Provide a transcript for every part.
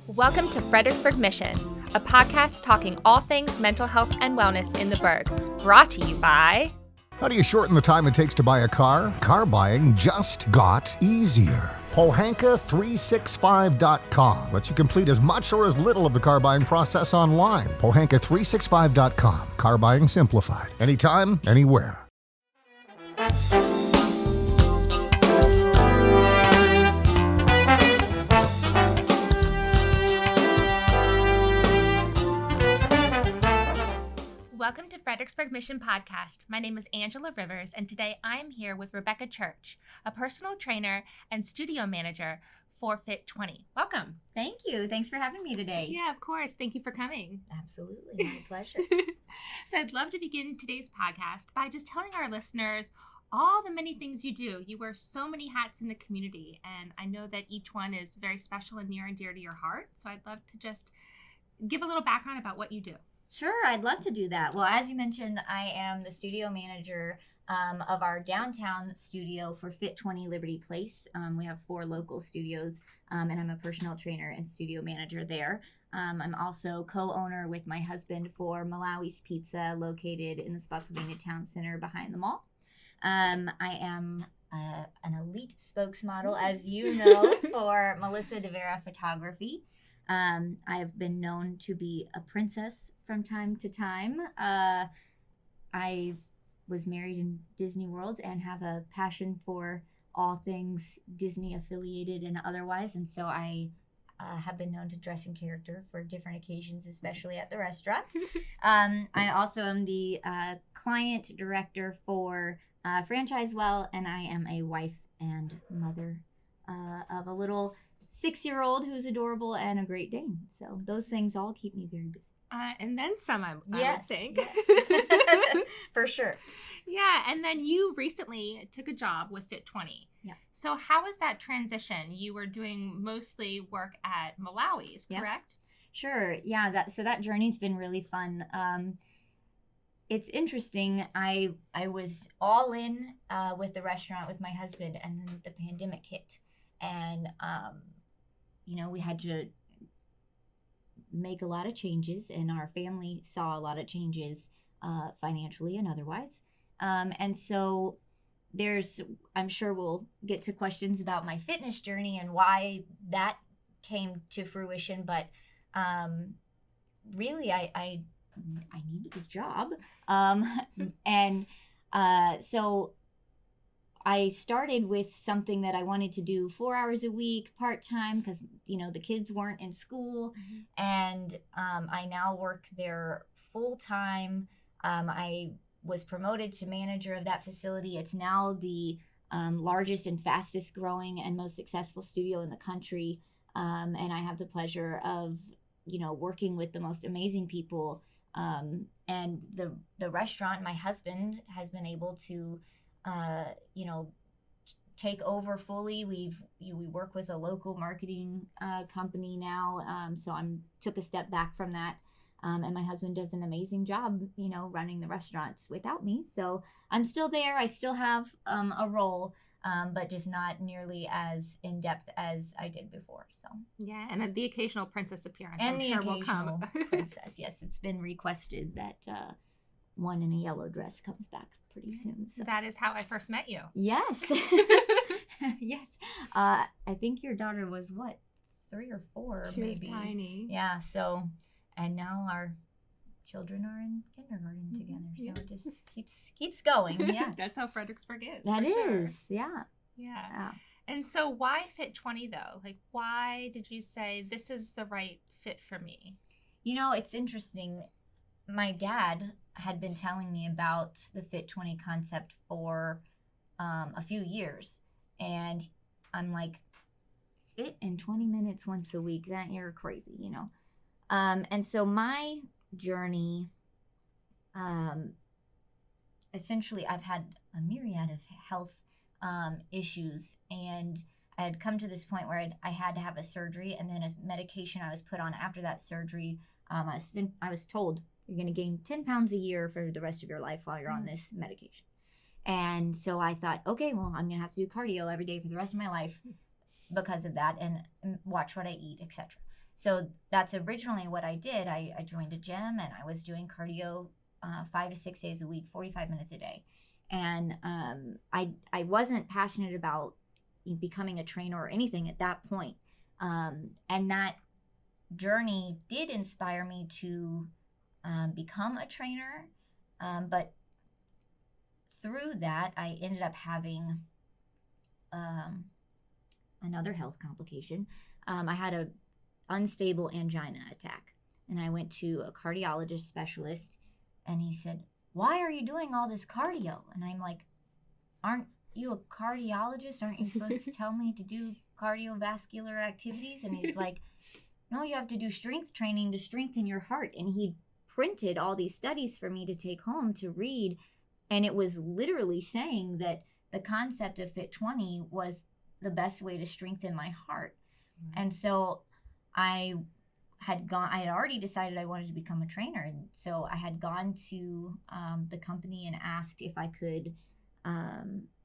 Welcome to Fredericksburg Mission, a podcast talking all things mental health and wellness in the Burg, brought to you by... How do you shorten the time it takes to buy a car? Car buying just got easier. Pohanka365.com lets you complete as much or as little of the car buying process online. Pohanka365.com. Car buying simplified. Anytime, anywhere. Welcome to Fredericksburg Mission Podcast. My name is Angela Rivers, and today I'm here with Rebecca Church, a personal trainer and studio manager for Fit20. Welcome. Thank you. Thanks for having me today. Yeah, of course. Thank you for coming. Absolutely. My pleasure. So I'd love to begin today's podcast by just telling our listeners all the many things you do. You wear so many hats in the community, and I know that each one is very special and near and dear to your heart. So I'd love to just give a little background about what you do. Sure, I'd love to do that. Well, as you mentioned, I am the studio manager of our downtown studio for Fit20 Liberty Place. We have 4 local studios, and I'm a personal trainer and studio manager there. I'm also co-owner with my husband for Malawi's Pizza, located in the Spotsylvania Town Center behind the mall. I am an elite spokesmodel, as you know, for Melissa De Vera Photography. I have been known to be a princess from time to time. I was married in Disney World and have a passion for all things Disney affiliated and otherwise. And so I have been known to dress in character for different occasions, especially at the restaurant. I also am the client director for Franchise Well, and I am a wife and mother of a little 6-year-old who's adorable and a Great Dane. So those things all keep me very busy. And then some, I would think. Yes. For sure. Yeah, and then you recently took a job with Fit20. Yeah. So how was that transition? You were doing mostly work at Malawi's, correct? Sure. Yeah. So that journey's been really fun. It's interesting. I was all in with the restaurant with my husband, and then the pandemic hit, and we had to make a lot of changes, and our family saw a lot of changes financially and otherwise. And so I'm sure we'll get to questions about my fitness journey and why that came to fruition. But really, I needed a job. So I started with something that I wanted to do 4 hours a week, part-time, because, the kids weren't in school. Mm-hmm. And I now work there full-time. I was promoted to manager of that facility. It's now the largest and fastest growing and most successful studio in the country. And I have the pleasure of, working with the most amazing people. And the restaurant, my husband has been able to take over fully. We work with a local marketing company now, so took a step back from that, and my husband does an amazing job, running the restaurant without me. So I'm still there. I still have a role, but just not nearly as in depth as I did before. So yeah, and the occasional princess appearance, and I'm the sure occasional will come. princess. Yes, it's been requested that one in a yellow dress comes back pretty soon. So. That is how I first met you. Yes. Yes. I think your daughter was 3 or 4 she maybe. Was tiny. Yeah. So, and now our children are in kindergarten together. So it just keeps going. Yeah. That's how Fredericksburg is. That is. Sure. Yeah. Yeah. And so why Fit20 though? Like, why did you say this is the right fit for me? It's interesting. My dad had been telling me about the Fit20 concept for a few years, and I'm like, fit in 20 minutes once a week? That you're crazy, And so my journey, essentially, I've had a myriad of health issues, and I had come to this point where I had to have a surgery, and then a medication I was put on after that surgery. I was told, you're going to gain 10 pounds a year for the rest of your life while you're on this medication. And so I thought, okay, well, I'm going to have to do cardio every day for the rest of my life. because of that, and watch what I eat, etc. So that's originally what I did. I joined a gym, and I was doing cardio 5 to 6 days a week, 45 minutes a day. And I wasn't passionate about becoming a trainer or anything at that point. And that journey did inspire me to become a trainer. But through that, I ended up having another health complication. I had a unstable angina attack, and I went to a cardiologist specialist, and he said, "Why are you doing all this cardio?" And I'm like, "Aren't you a cardiologist? Aren't you supposed to tell me to do cardiovascular activities?" And he's like, "No, you have to do strength training to strengthen your heart." And he printed all these studies for me to take home to read, and it was literally saying that the concept of Fit 20 was the best way to strengthen my heart. And so I had already decided I wanted to become a trainer. And so I had gone to the company and asked if I could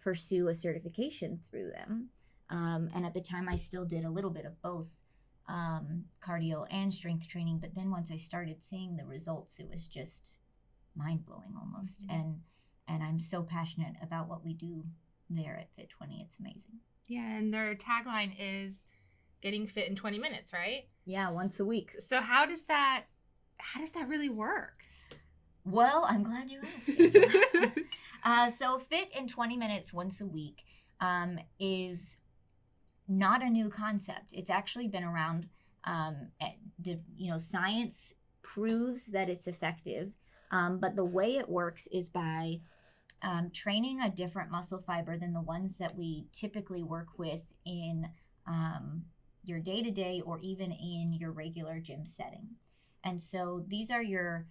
pursue a certification through them. And at the time, I still did a little bit of both cardio and strength training. But then once I started seeing the results, it was just mind-blowing almost. Mm-hmm. And I'm so passionate about what we do there at Fit 20. It's amazing. Yeah, and their tagline is getting fit in 20 minutes, right? Yeah, once a week. So how does that really work? Well, I'm glad you asked. So Fit in 20 minutes once a week is not a new concept. It's actually been around. Science proves that it's effective, but the way it works is by training a different muscle fiber than the ones that we typically work with in your day-to-day or even in your regular gym setting. And so these are your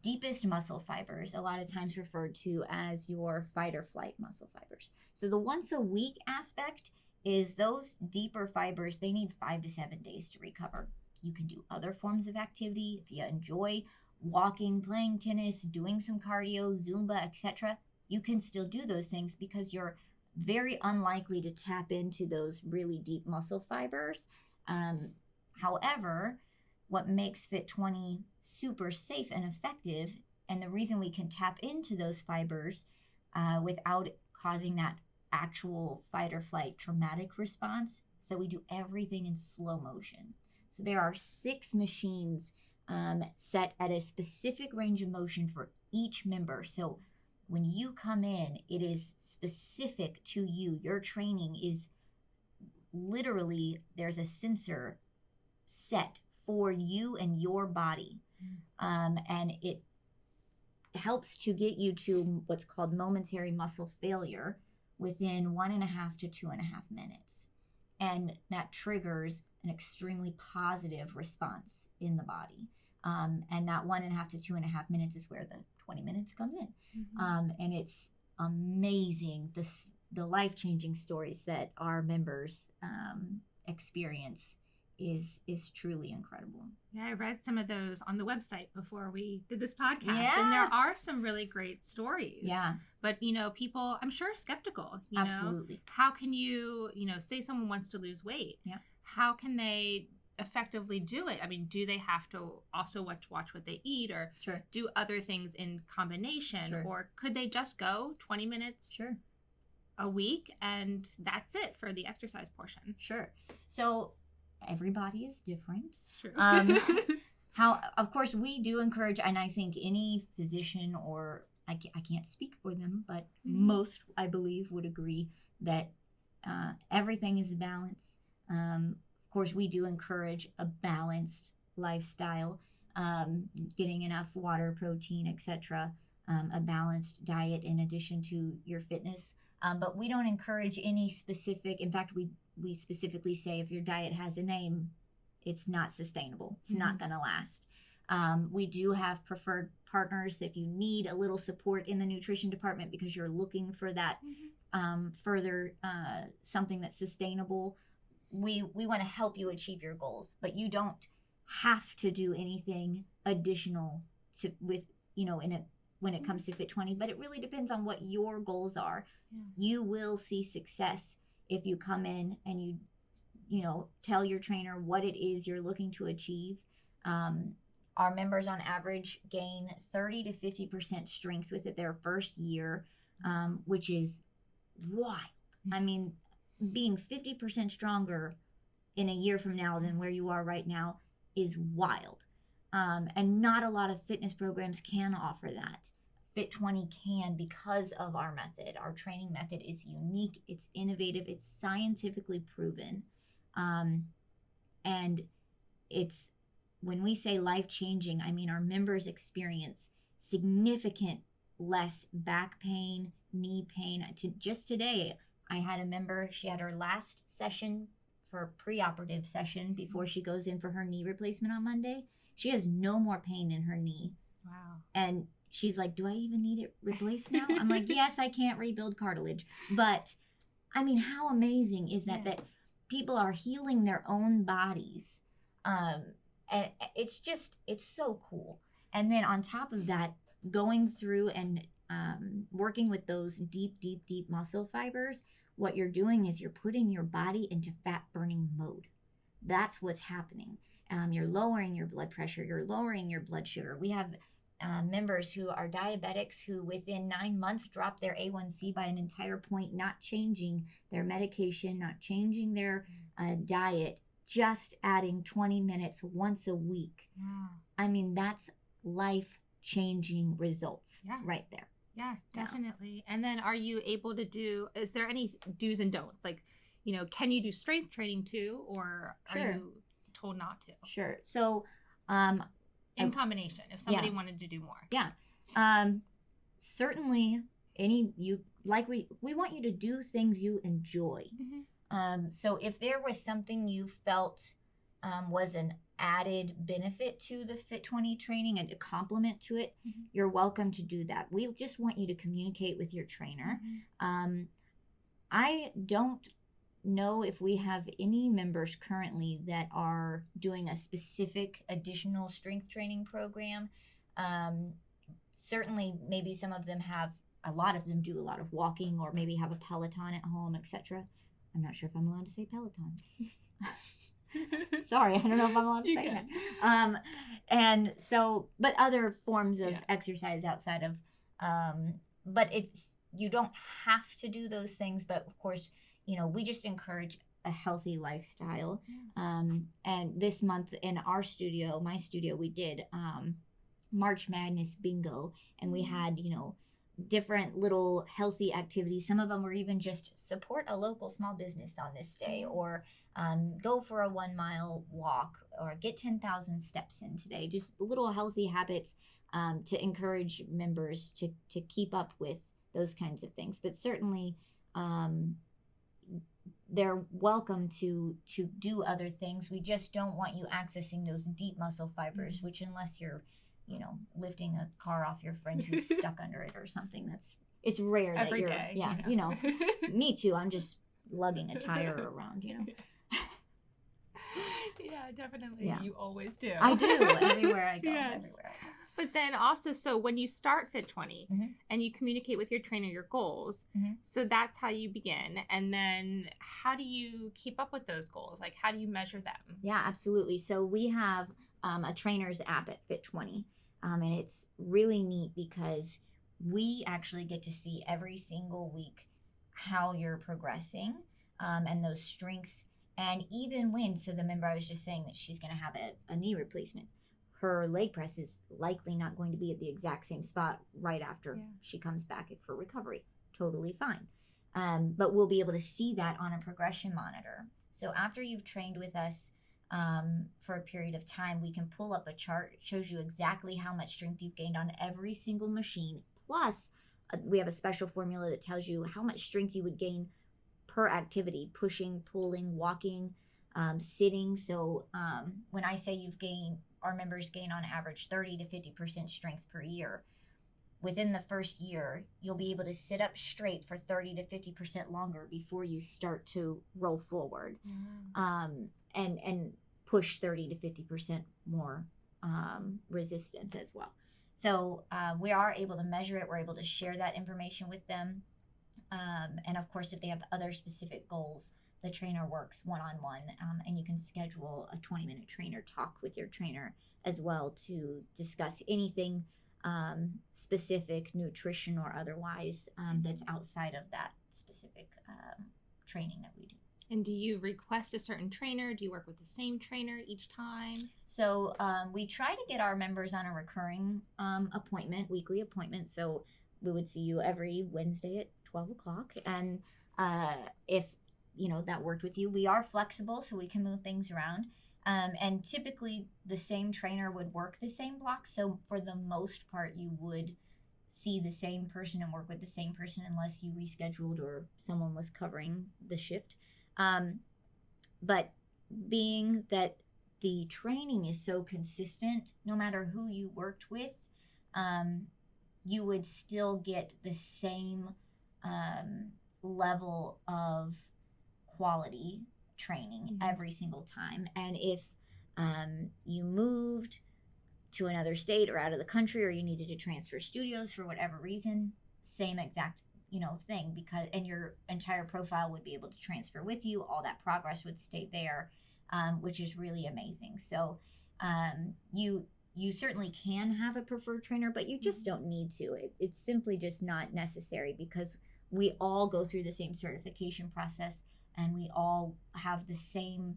deepest muscle fibers, a lot of times referred to as your fight or flight muscle fibers. So the once a week aspect is those deeper fibers, they need 5 to 7 days to recover. You can do other forms of activity. If you enjoy walking, playing tennis, doing some cardio, Zumba, etc., you can still do those things because you're very unlikely to tap into those really deep muscle fibers. However, what makes Fit 20 super safe and effective, and the reason we can tap into those fibers without causing that actual fight or flight traumatic response, is that we do everything in slow motion. So there are 6 machines set at a specific range of motion for each member. So when you come in, it is specific to you. Your training is literally, there's a sensor set for you and your body. And it helps to get you to what's called momentary muscle failure within 1.5 to 2.5 minutes. And that triggers an extremely positive response in the body. And that 1.5 to 2.5 minutes is where the 20 minutes comes in. Mm-hmm. And it's amazing, the life-changing stories that our members experience is truly incredible. Yeah, I read some of those on the website before we did this podcast. Yeah. And there are some really great stories. Yeah. But, people, I'm sure, are skeptical. Absolutely. How can you, say someone wants to lose weight? Yeah. How can they effectively do it? I mean, do they have to also watch what they eat, or sure, do other things in combination? Sure. Or could they just go 20 minutes sure, a week and that's it for the exercise portion? Sure. So everybody is different. True. Of course, we do encourage, and I think any physician, or I can't speak for them, but most, I believe, would agree that everything is a balance. Of course, we do encourage a balanced lifestyle, getting enough water, protein, etc., a balanced diet in addition to your fitness. But we don't encourage any specific. In fact, we specifically say if your diet has a name, it's not sustainable. It's not going to last. We do have preferred partners if you need a little support in the nutrition department because you're looking for that further something that's sustainable. We want to help you achieve your goals, but you don't have to do anything additional when it comes to Fit 20. But it really depends on what your goals are. Yeah. You will see success if you come in and you know, tell your trainer what it is you're looking to achieve. Our members on average gain 30 to 50% strength within their first year, which is wild. I mean, being 50% stronger in a year from now than where you are right now is wild. And not a lot of fitness programs can offer that. Fit 20 can, because of our method. Our training method is unique, it's innovative, it's scientifically proven. And it's, when we say life-changing, I mean our members experience significant less back pain, knee pain. Just today, I had a member, she had her last session for pre-operative session before she goes in for her knee replacement on Monday. She has no more pain in her knee. Wow. And she's like, do I even need it replaced now? I'm like, yes, I can't rebuild cartilage. But I mean, how amazing is that, that people are healing their own bodies? And it's so cool. And then on top of that, going through and working with those deep muscle fibers, what you're doing is you're putting your body into fat burning mode. That's what's happening. You're lowering your blood pressure, you're lowering your blood sugar. We have members who are diabetics who within 9 months drop their A1C by an entire point, not changing their medication, not changing their diet, just adding 20 minutes once a week. Wow. I mean, that's life-changing results right there. Yeah, definitely. And then are you able to do, is there any do's and don'ts? Like, you know, can you do strength training too, or are you told not to? Sure. So, in combination, if somebody wanted to do more. Yeah. Certainly we want you to do things you enjoy. Mm-hmm. So if there was something you felt was an added benefit to the Fit 20 training and a complement to it, you're welcome to do that. We just want you to communicate with your trainer. I don't know if we have any members currently that are doing a specific additional strength training program. Certainly, maybe some of them have, a lot of them do a lot of walking, or maybe have a Peloton at home, etc. I'm not sure if I'm allowed to say Peloton. Sorry, I don't know if I'm allowed to say that. And so, but other forms of exercise outside of, but you don't have to do those things, but of course, you know, we just encourage a healthy lifestyle. And this month in our studio, my studio, we did March Madness bingo, and we had, you know, different little healthy activities. Some of them were even just support a local small business on this day, or go for a 1 mile walk, or get 10,000 steps in today. Just little healthy habits to encourage members to keep up with those kinds of things. But certainly, they're welcome to do other things. We just don't want you accessing those deep muscle fibers, which, unless you're, you know, lifting a car off your friend who's stuck under it or something, it's rare that every you're day, you know. Me too, I'm just lugging a tire around, you know. Yeah, definitely. You always do. I do, everywhere I go. Yes. Everywhere I go. But then also, so when you start Fit 20 and you communicate with your trainer your goals, so that's how you begin. And then how do you keep up with those goals? Like, how do you measure them? Yeah, absolutely. So we have a trainer's app at Fit 20, and it's really neat because we actually get to see every single week how you're progressing, and those strengths. And even when, so the member I was just saying that she's going to have a knee replacement, her leg press is likely not going to be at the exact same spot right after she comes back for recovery. Totally fine. But we'll be able to see that on a progression monitor. So after you've trained with us for a period of time, we can pull up a chart. It shows you exactly how much strength you've gained on every single machine. Plus, we have a special formula that tells you how much strength you would gain per activity: pushing, pulling, walking, sitting. So when I say our members gain on average 30 to 50% strength per year, within the first year, you'll be able to sit up straight for 30 to 50% longer before you start to roll forward, and push 30 to 50% more resistance as well. So we are able to measure it. We're able to share that information with them. And of course, if they have other specific goals, the trainer works one-on-one, and you can schedule a 20-minute trainer talk with your trainer as well to discuss anything specific, nutrition or otherwise, that's outside of that specific training that we do. And do you request a certain trainer? Do you work with the same trainer each time? So we try to get our members on a recurring weekly appointment. So we would see you every Wednesday at 12 o'clock. And if, that worked with you, we are flexible, so we can move things around. And typically the same trainer would work the same block. So for the most part, you would see the same person and work with the same person unless you rescheduled or someone was covering the shift. But being that the training is so consistent, no matter who you worked with, you would still get the same level of quality training every single time. And if you moved to another state or out of the country, or you needed to transfer studios for whatever reason, same exact thing, and your entire profile would be able to transfer with you. All that progress would stay there, which is really amazing. So you certainly can have a preferred trainer, but you just don't need to. It's simply just not necessary, because we all go through the same certification process, and we all have the same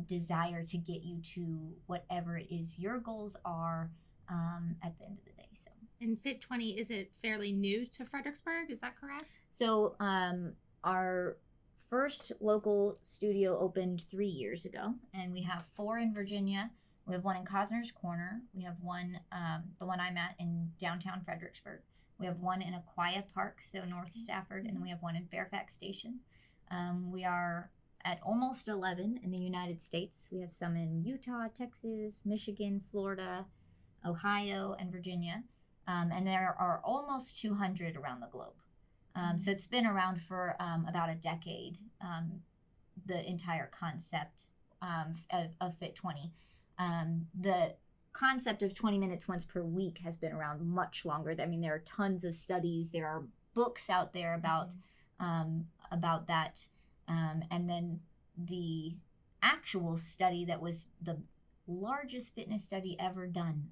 desire to get you to whatever it is your goals are at the end of the day. So. And Fit20, is it fairly new to Fredericksburg? Is that correct? So our first local studio opened 3 years ago, and we have 4 in Virginia. We have one in Cosner's Corner. We have one, the one I'm at, in downtown Fredericksburg. We have one in Aquia Park, so North Stafford, and then we have one in Fairfax Station. We are at almost 11 in the United States. We have some in Utah, Texas, Michigan, Florida, Ohio, and Virginia. And there are almost 200 around the globe. So it's been around for about a decade, the entire concept of Fit20. The concept of 20 minutes once per week has been around much longer. I mean, there are tons of studies. There are books out there about that. And then the actual study that was the largest fitness study ever done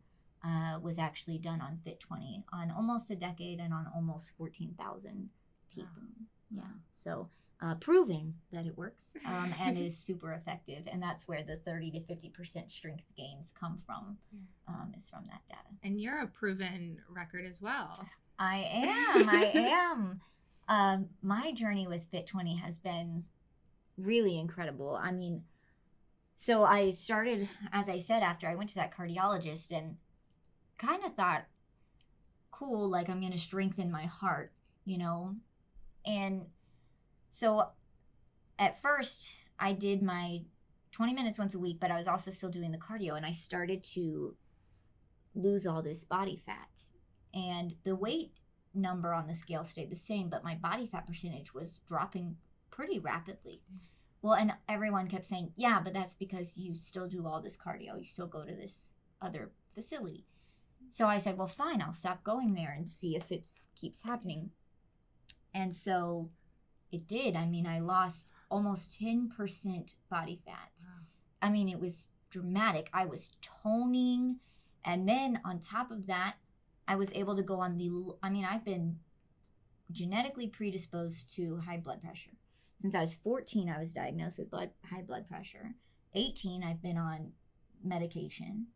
was actually done on Fit20 on almost a decade and on almost 14,000 people. Wow. Yeah. So proving that it works and is super effective. And that's where the 30 to 50% strength gains come from, is from that data. And you're a proven record as well. I am. My journey with Fit20 has been really incredible. I mean, so I started, as I said, after I went to that cardiologist, and kind of thought, cool, like I'm going to strengthen my heart, And so at first I did my 20 minutes once a week, but I was also still doing the cardio, and I started to lose all this body fat. And the weight number on the scale stayed the same, but my body fat percentage was dropping pretty rapidly. Well, and everyone kept saying, yeah, but that's because you still do all this cardio. You still go to this other facility. So I said, well, fine, I'll stop going there and see if it keeps happening. And so it did. I mean, I lost almost 10% body fat. Wow. I mean, it was dramatic. I was toning. And then on top of that, I was able to go on I've been genetically predisposed to high blood pressure. Since I was 14, I was diagnosed with high blood pressure. 18, I've been on medication.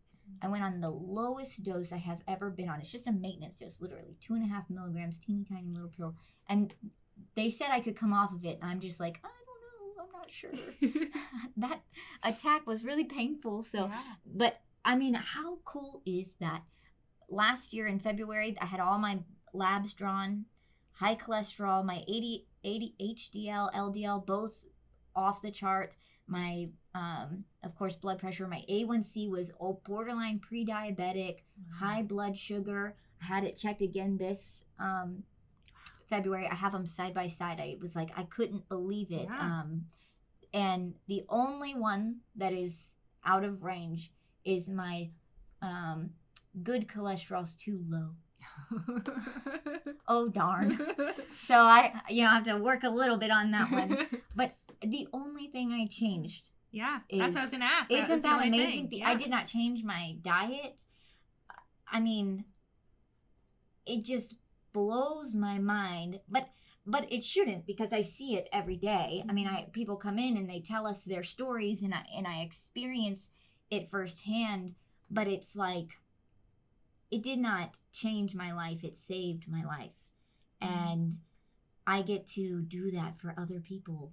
I went on the lowest dose I have ever been on. It's just a maintenance dose, literally 2.5 milligrams, teeny tiny little pill. And they said I could come off of it. And I'm just like, I don't know, I'm not sure. That attack was really painful. So, yeah. But I mean, how cool is that? Last year in February, I had all my labs drawn, high cholesterol, my 80 HDL, LDL, both off the chart. My, of course, blood pressure, my A1C was borderline pre-diabetic, high blood sugar. I had it checked again this February. I have them side by side. I was like, I couldn't believe it. Yeah. And the only one that is out of range is my good cholesterol's too low. Oh, darn. So I have to work a little bit on that one. But the only thing I changed. Yeah, that's what I was going to ask. Isn't that amazing? Yeah. I did not change my diet. I mean, it just blows my mind. But it shouldn't, because I see it every day. I mean, people come in and they tell us their stories, and I experience it firsthand. But it's like, it did not change my life. It saved my life. And I get to do that for other people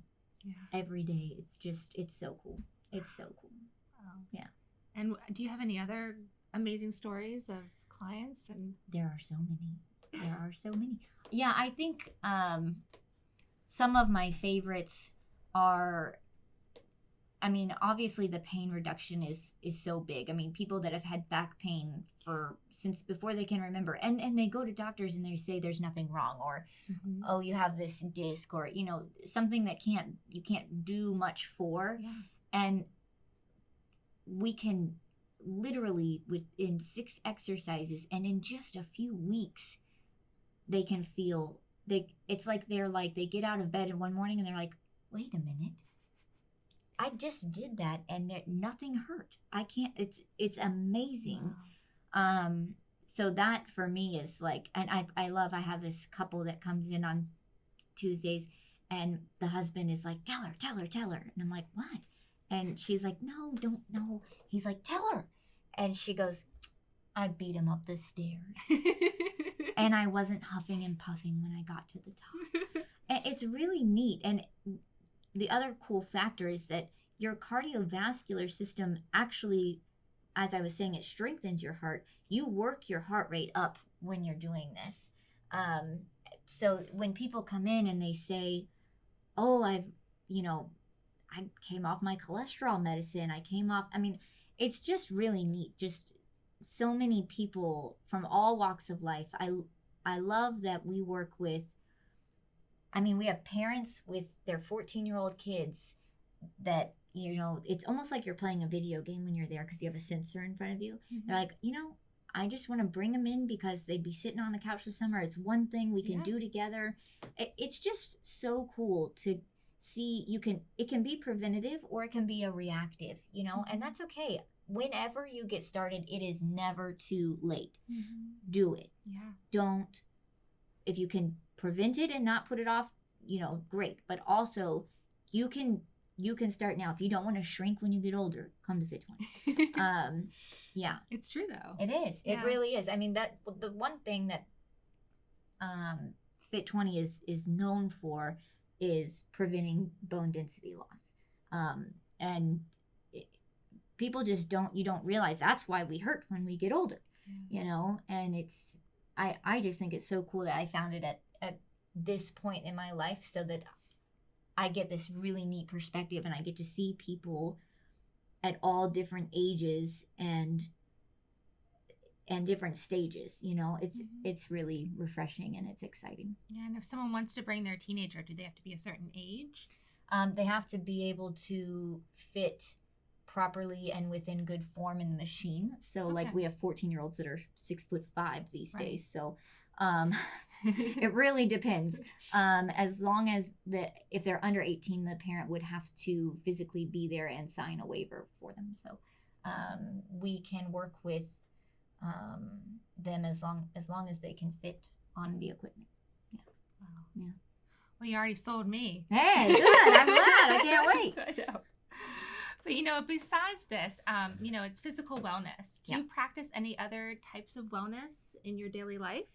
every day. It's so cool. It's so cool. Wow. Yeah. And do you have any other amazing stories of clients? And there are so many. Yeah, I think some of my favorites are, I mean, obviously the pain reduction is so big. I mean, people that have had back pain since before they can remember, and they go to doctors and they say there's nothing wrong, or oh, you have this disc, or something that you can't do much for. And we can literally, within 6 exercises and in just a few weeks, they can feel it's like they get out of bed in one morning and they're like, wait a minute, I just did that and nothing hurt. I can't, it's amazing. Wow. So that for me is like, and I have this couple that comes in on Tuesdays, and the husband is like, tell her. And I'm like, what? And she's like, no, don't know. He's like, tell her. And she goes, I beat him up the stairs. And I wasn't huffing and puffing when I got to the top. And it's really neat. And the other cool factor is that your cardiovascular system actually, as I was saying, it strengthens your heart. You work your heart rate up when you're doing this. So when people come in and they say, oh, I came off my cholesterol medicine. It's just really neat. Just so many people from all walks of life. I love that we work with, we have parents with their 14-year-old kids that, it's almost like you're playing a video game when you're there, because you have a sensor in front of you. They're like, I just want to bring them in because they'd be sitting on the couch this summer. It's one thing we can do together. It's just so cool to see. It can be preventative or it can be a reactive, and that's okay. Whenever you get started, it is never too late. Do it. Don't, if you can prevent it and not put it off, great. But also you can start now. If you don't want to shrink when you get older, come to Fit 20. Yeah. It's true though. It is. It really is. That the one thing that Fit 20 is known for is preventing bone density loss. And people just don't realize that's why we hurt when we get older, and I just think it's so cool that I found it at this point in my life, so that I get this really neat perspective, and I get to see people at all different ages and different stages. It's really refreshing and it's exciting. Yeah. And if someone wants to bring their teenager, do they have to be a certain age? They have to be able to fit properly and within good form in the machine. So like we have 14-year-olds that are 6'5" these days. So it really depends. As long as if they're under 18, the parent would have to physically be there and sign a waiver for them. So we can work with them as long as they can fit on the equipment. Yeah. Wow. Yeah. Well, you already sold me. Hey, good. I'm glad. I can't wait. I know. But, besides this, it's physical wellness. Do you practice any other types of wellness in your daily life?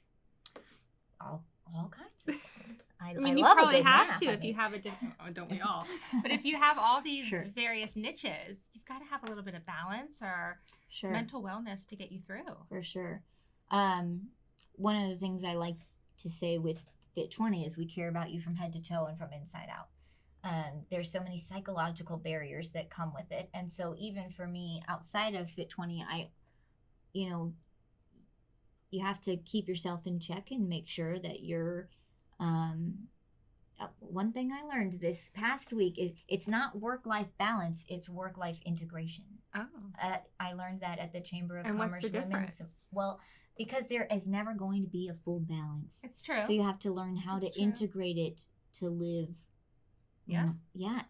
All kinds of things. I you love probably a good have nap, to if you have a different, don't we all? But if you have all these various niches, you've got to have a little bit of balance or mental wellness to get you through. For sure. One of the things I like to say with Fit 20 is we care about you from head to toe and from inside out. There's so many psychological barriers that come with it. And so even for me, outside of Fit 20, you have to keep yourself in check and make sure that you're, one thing I learned this past week is it's not work-life balance, it's work-life integration. Oh. I learned that at the Chamber of And Commerce what's the Women's. difference? Well, because there is never going to be a full balance. It's true. So you have to learn how It's to true. integrate it to live. Yeah. Yeah.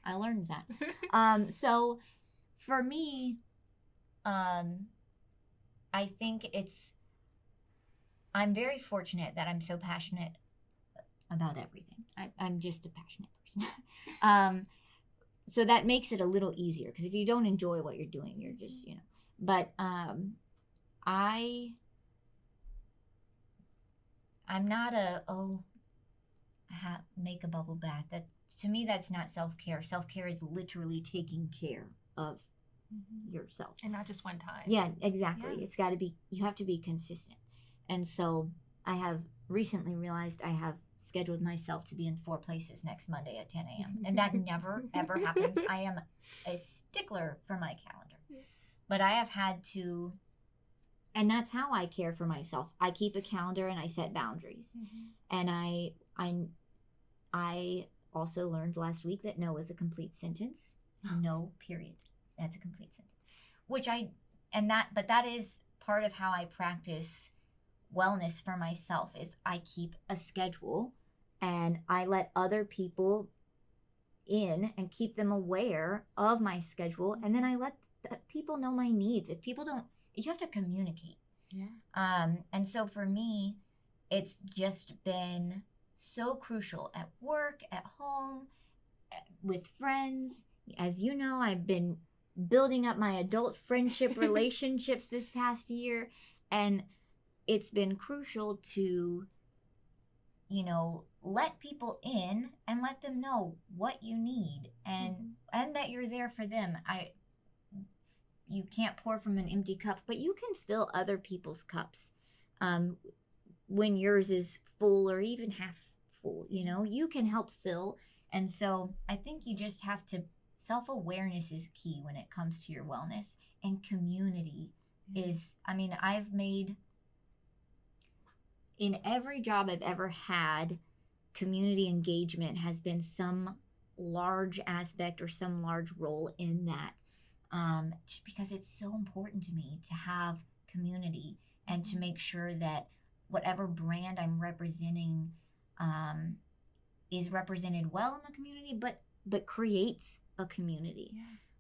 I learned that. So for me, I think I'm very fortunate that I'm so passionate about everything. I'm just a passionate person. So that makes it a little easier, because if you don't enjoy what you're doing, you're just, but I'm not make a bubble bath. That, to me, that's not self-care. Self-care is literally taking care of yourself. And not just one time. Yeah, exactly. Yeah. It's got to be, you have to be consistent. And so I have recently realized I have scheduled myself to be in 4 places next Monday at 10 a.m. And that never, ever happens. I am a stickler for my calendar. But I have had to, and that's how I care for myself. I keep a calendar and I set boundaries. And I also learned last week that no is a complete sentence. No, period. That's a complete sentence. But that is part of how I practice wellness for myself, is I keep a schedule and I let other people in and keep them aware of my schedule. And then I let people know my needs. If people don't, you have to communicate. Yeah. And so for me, it's just been so crucial at work, at home, with friends. As you know, I've been building up my adult friendship relationships this past year, and it's been crucial to, let people in and let them know what you need, and that you're there for them. You can't pour from an empty cup, but you can fill other people's cups when yours is full or even half full. You can help fill. And so I think you just have to, self-awareness is key when it comes to your wellness, and community is, I've made, in every job I've ever had, community engagement has been some large aspect or some large role in that. Just because it's so important to me to have community and to make sure that whatever brand I'm representing is represented well in the community, but creates a community.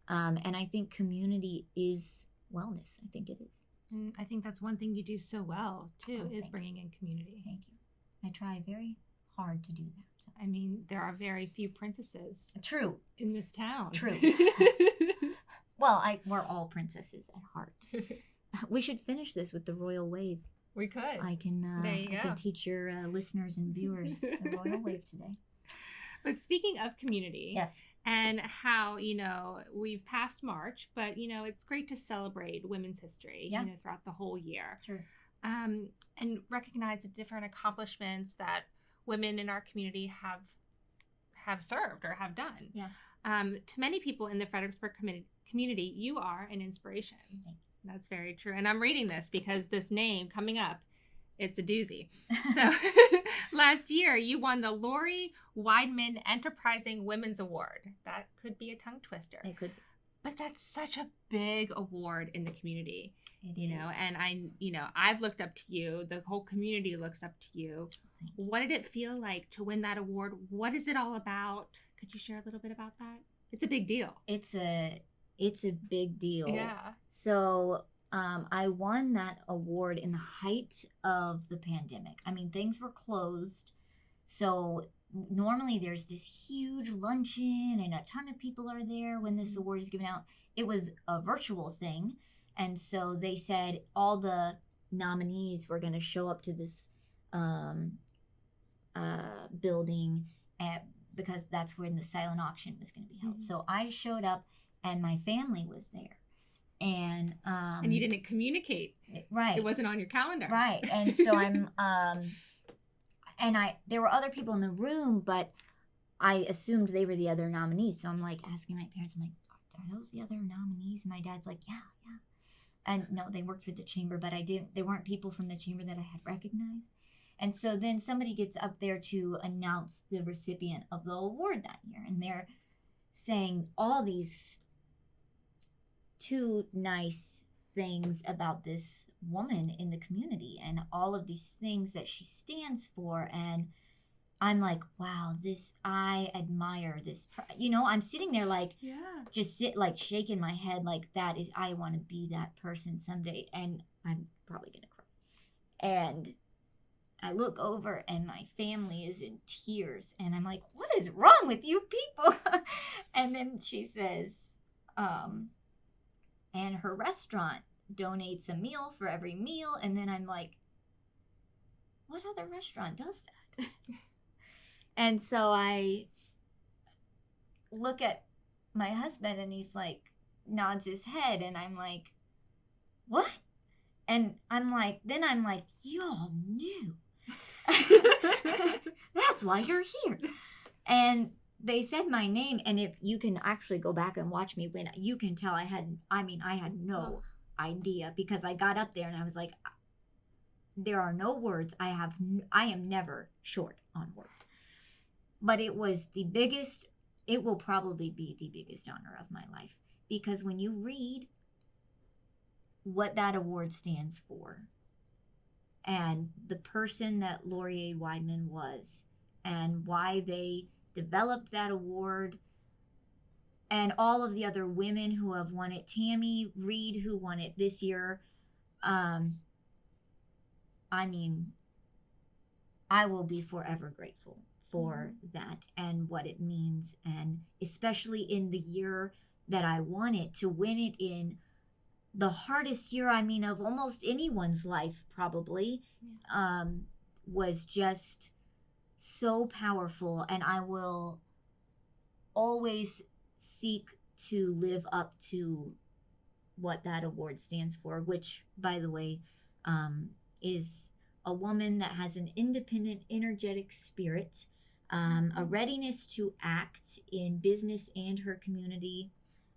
And I think community is wellness. I think it is. And I think that's one thing you do so well too, is bringing in community. Thank you. I try very hard to do that. There are very few princesses. True. In this town. True. Well, we're all princesses at heart. We should finish this with the royal wave. We could. I can teach your listeners and viewers the royal wave today. But speaking of community, yes, and how, we've passed March, but, it's great to celebrate women's history, throughout the whole year. Sure. And recognize the different accomplishments that women in our community have served or have done. Yeah. To many people in the Fredericksburg community, you are an inspiration. That's very true. And I'm reading this because this name coming up, it's a doozy. So last year, you won the Lori Weidman Enterprising Women's Award. That could be a tongue twister. It could. But that's such a big award in the community, It know, is. and I've looked up to you. The whole community looks up to you. What did it feel like to win that award? What is it all about? Could you share a little bit about that? It's a big deal. It's a big deal. Yeah. So I won that award in the height of the pandemic. Things were closed. So normally there's this huge luncheon and a ton of people are there when this award is given out. It was a virtual thing. And so they said all the nominees were going to show up to this building because that's when the silent auction was going to be held. So I showed up and my family was there. And you didn't communicate. Right. It wasn't on your calendar. Right. And so I'm there were other people in the room, but I assumed they were the other nominees. So I'm like asking my parents, I'm like, are those the other nominees? And my dad's like, yeah. And no, they worked for the chamber, but they weren't people from the chamber that I had recognized. And so then somebody gets up there to announce the recipient of the award that year. And they're saying all these two nice things about this woman in the community and all of these things that she stands for. And I'm like, wow, I admire this. I'm sitting there like, just shaking my head like I want to be that person someday. And I'm probably going to cry. And I look over and my family is in tears. And I'm like, what is wrong with you people? And then she says, and her restaurant donates a meal for every meal. And then I'm like, what other restaurant does that? And so I look at my husband and he's like, nods his head. And I'm like, what? And I'm like, you all knew. That's why you're here. And they said my name. And if you can actually go back and watch me when you can tell I had no idea, because I got up there and I was like, there are no words. I am never short on words. But it will probably be the biggest honor of my life, because when you read what that award stands for and the person that Laurier Weidman was and why they developed that award and all of the other women who have won it, Tammy Reed, who won it this year, I will be forever grateful for that and what it means, and especially in the year that I won it, to win it in the hardest year of almost anyone's life probably, was just so powerful. And I will always seek to live up to what that award stands for, which, by the way, is a woman that has an independent, energetic spirit, a readiness to act in business and her community,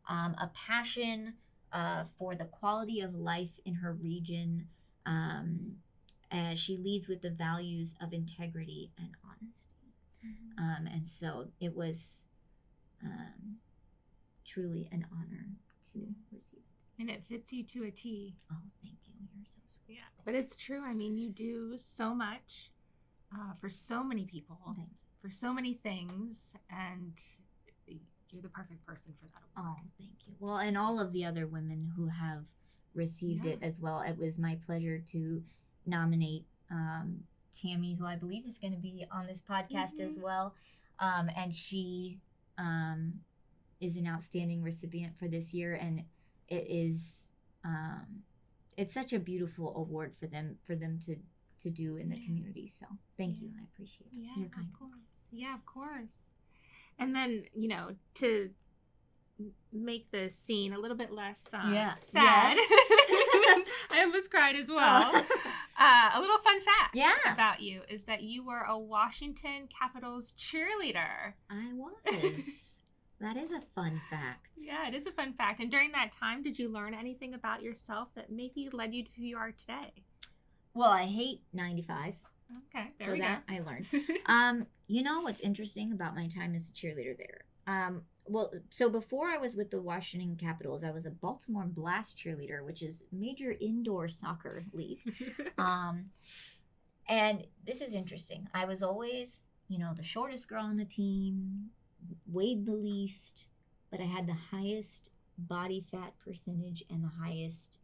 a passion for the quality of life in her region, as she leads with the values of integrity and honesty. And so it was truly an honor to receive it. And it fits you to a T. Oh, thank you. You're so sweet. Yeah, but it's true. You do so much for so many people, for so many things, and you're the perfect person for that award. Oh, thank you. Well, and all of the other women who have received it as well. It was my pleasure to nominate Tammy, who I believe is going to be on this podcast as well. And she is an outstanding recipient for this year, and it is it's such a beautiful award for them to do in the community. So thank you. I appreciate it. Yeah, of course. Yeah, of course. And then, to make the scene a little bit less sad. Yes. I almost cried as well. A little fun fact about you is that you were a Washington Capitals cheerleader. I was. That is a fun fact. Yeah, it is a fun fact. And during that time, did you learn anything about yourself that maybe led you to who you are today? Well, I hate 95. Okay, there we go. I learned. What's interesting about my time as a cheerleader there? So before I was with the Washington Capitals, I was a Baltimore Blast cheerleader, which is major indoor soccer league. And this is interesting. I was always, the shortest girl on the team, weighed the least, but I had the highest body fat percentage and the highest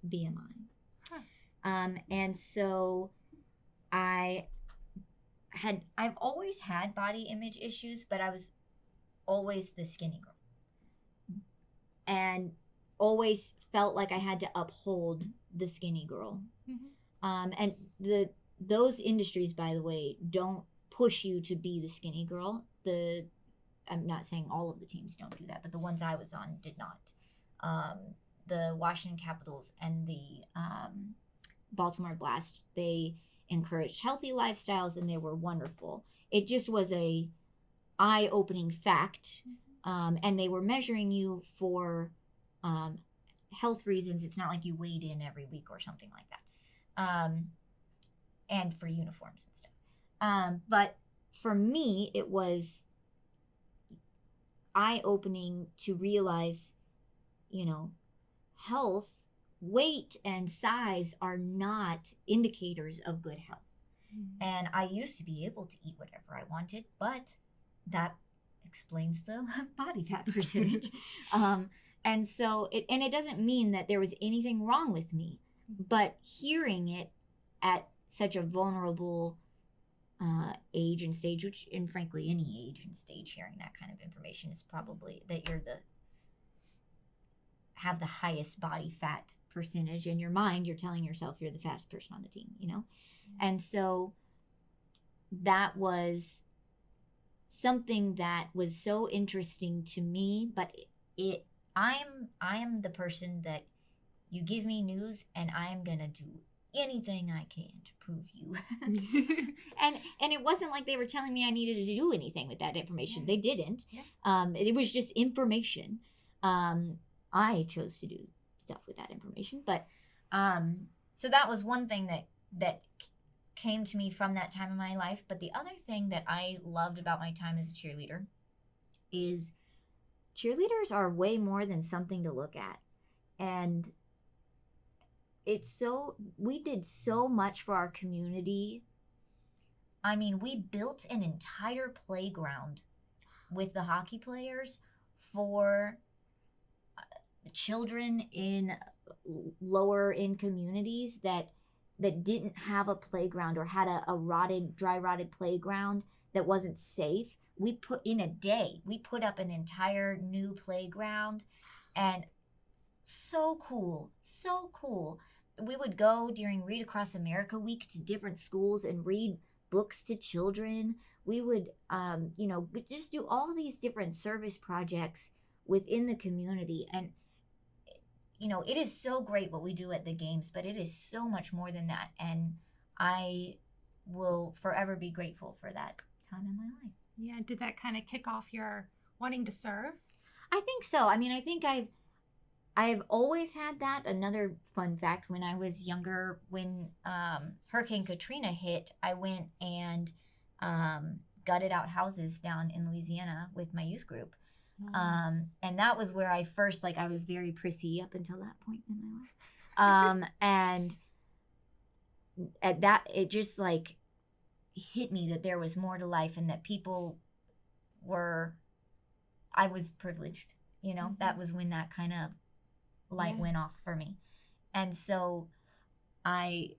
BMI. And so I've always had body image issues, but I was always the skinny girl and always felt like I had to uphold the skinny girl. And those industries, by the way, don't push you to be the skinny girl. I'm not saying all of the teams don't do that, but the ones I was on did not. The Washington Capitals and the Baltimore Blast, they encouraged healthy lifestyles, and they were wonderful. It just was a eye-opening fact, and they were measuring you for health reasons. It's not like you weighed in every week or something like that, and for uniforms and stuff. But for me, it was eye-opening to realize, health, weight and size are not indicators of good health. And I used to be able to eat whatever I wanted, but that explains the body fat percentage. And so it doesn't mean that there was anything wrong with me, but hearing it at such a vulnerable age and stage, which, and frankly, any age and stage, hearing that kind of information is probably that you're have the highest body fat percentage. In your mind, you're telling yourself you're the fattest person on the team, you know? And so that was something that was so interesting to me, but I am the person that you give me news and I am going to do anything I can to prove you. and it wasn't like they were telling me I needed to do anything with that information. They didn't. It was just information. I chose to do stuff with that information, but so that was one thing that came to me from that time in my life. But the other thing that I loved about my time as a cheerleader is cheerleaders are way more than something to look at. And we did so much for our community. I mean, we built an entire playground with the hockey players for children in lower in communities that didn't have a playground or had a dry rotted playground that wasn't safe. We put up an entire new playground, and so cool. We would go during Read Across America Week to different schools and read books to children. We would, just do all these different service projects within the community. And, it is so great what we do at the games, but it is so much more than that. And I will forever be grateful for that time in my life. Yeah. Did that kind of kick off your wanting to serve? I think so. I mean, I think I've always had that. Another fun fact, when I was younger, when Hurricane Katrina hit, I went and gutted out houses down in Louisiana with my youth group. And that was where I first, I was very prissy up until that point in my life. And at that, it just hit me that there was more to life and that I was privileged, Mm-hmm. That was when that kind of light went off for me. And so I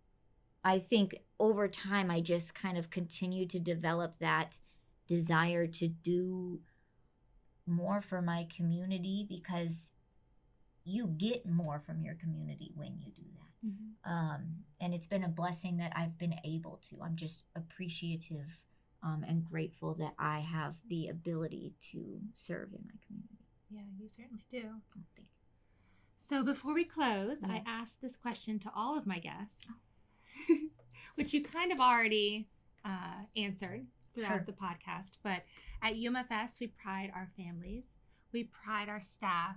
think over time I just kind of continued to develop that desire to do more for my community, because you get more from your community when you do that. Mm-hmm. And it's been a blessing that I've been able to. I'm just appreciative and grateful that I have the ability to serve in my community. Yeah, you certainly do. Oh, thank you. So before we close, I asked this question to all of my guests, which you kind of already answered throughout the podcast. But at UMFS, we pride our families, we pride our staff,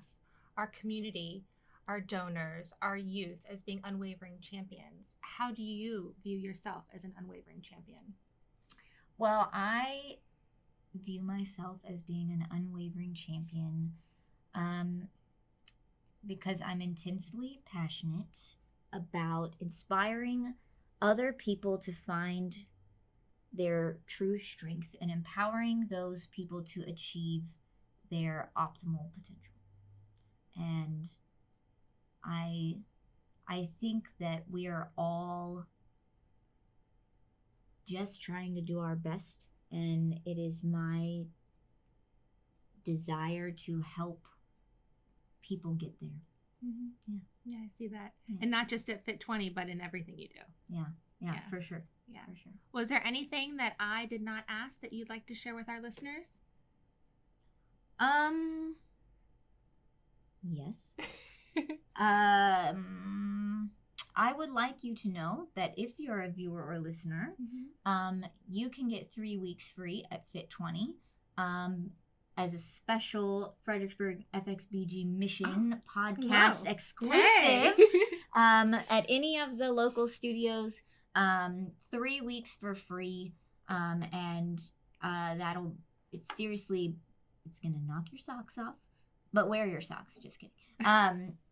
our community, our donors, our youth as being unwavering champions. How do you view yourself as an unwavering champion? Well, I view myself as being an unwavering champion because I'm intensely passionate about inspiring other people to find their true strength and empowering those people to achieve their optimal potential. And I think that we are all just trying to do our best, and it is my desire to help people get there. Mm-hmm. Yeah, I see that. Yeah. And not just at Fit 20, but in everything you do. Yeah, for sure. Yeah, for sure. Was there anything that I did not ask that you'd like to share with our listeners? Yes. I would like you to know that if you're a viewer or listener, you can get 3 weeks free at Fit 20 as a special Fredericksburg FXBG Mission podcast exclusive at any of the local studios. 3 weeks for free, and it's gonna knock your socks off, but wear your socks. Just kidding.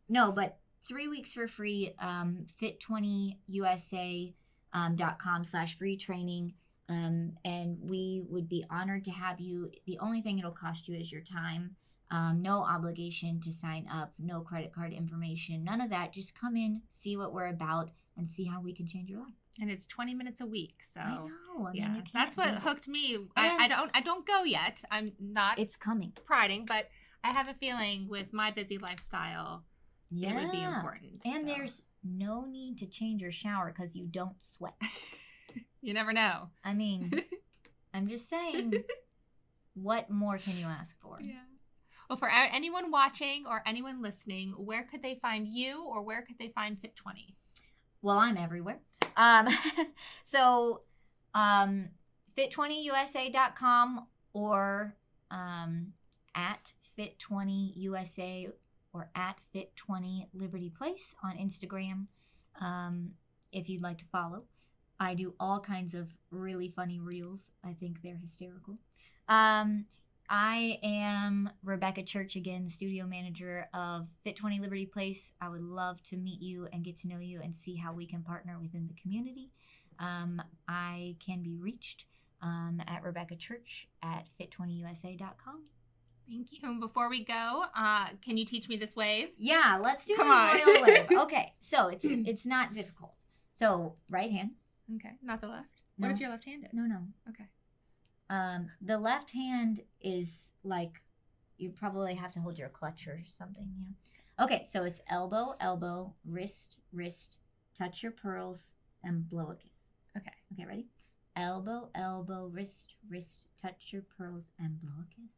No, but 3 weeks for free, fit20usa.com/free training. And we would be honored to have you. The only thing it'll cost you is your time. No obligation to sign up, no credit card information, none of that. Just come in, see what we're about, and see how we can change your life. And it's 20 minutes a week, so I know. I mean, yeah, you can't that's what beat it. hooked me. And I don't go yet. I'm not It's coming. priding, but I have a feeling with my busy lifestyle, Yeah. it would be important. And so. there's no need to change your shower because you don't sweat. You never know. I mean, I'm just saying, what more can you ask for? Yeah. Well, for anyone watching or anyone listening, where could they find you, or where could they find Fit20? Well, I'm everywhere. So fit20usa.com or at fit20usa or at fit20 Liberty Place on Instagram, if you'd like to follow. I do all kinds of really funny reels. I think they're hysterical. I am Rebecca Church again, studio manager of Fit20 Liberty Place. I would love to meet you and get to know you and see how we can partner within the community. I can be reached at Rebecca Church at fit20usa.com. Thank you. And before we go, can you teach me this wave? Yeah, let's do Come the on. royal wave. Okay, so it's not difficult. So right hand. Okay, not the left. No. What if you're left-handed? No. Okay. The left hand is like, you probably have to hold your clutch or something, you know. Okay, so it's elbow, elbow, wrist, wrist, touch your pearls, and blow a kiss. Okay. Okay, ready? Elbow, elbow, wrist, wrist, touch your pearls, and blow a kiss.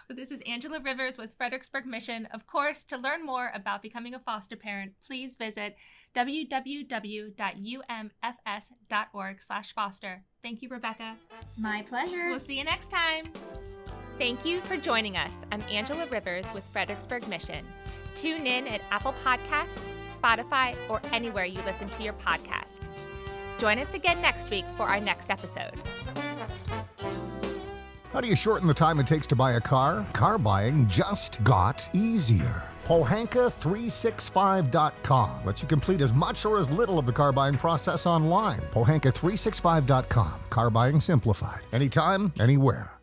Well, this is Angela Rivers with Fredericksburg Mission. Of course, to learn more about becoming a foster parent, please visit www.umfs.org/foster. Thank you, Rebecca. My pleasure. We'll see you next time. Thank you for joining us. I'm Angela Rivers with Fredericksburg Mission. Tune in at Apple Podcasts, Spotify, or anywhere you listen to your podcast. Join us again next week for our next episode. How do you shorten the time it takes to buy a car? Car buying just got easier. Pohanka365.com lets you complete as much or as little of the car buying process online. Pohanka365.com. Car buying simplified. Anytime, anywhere.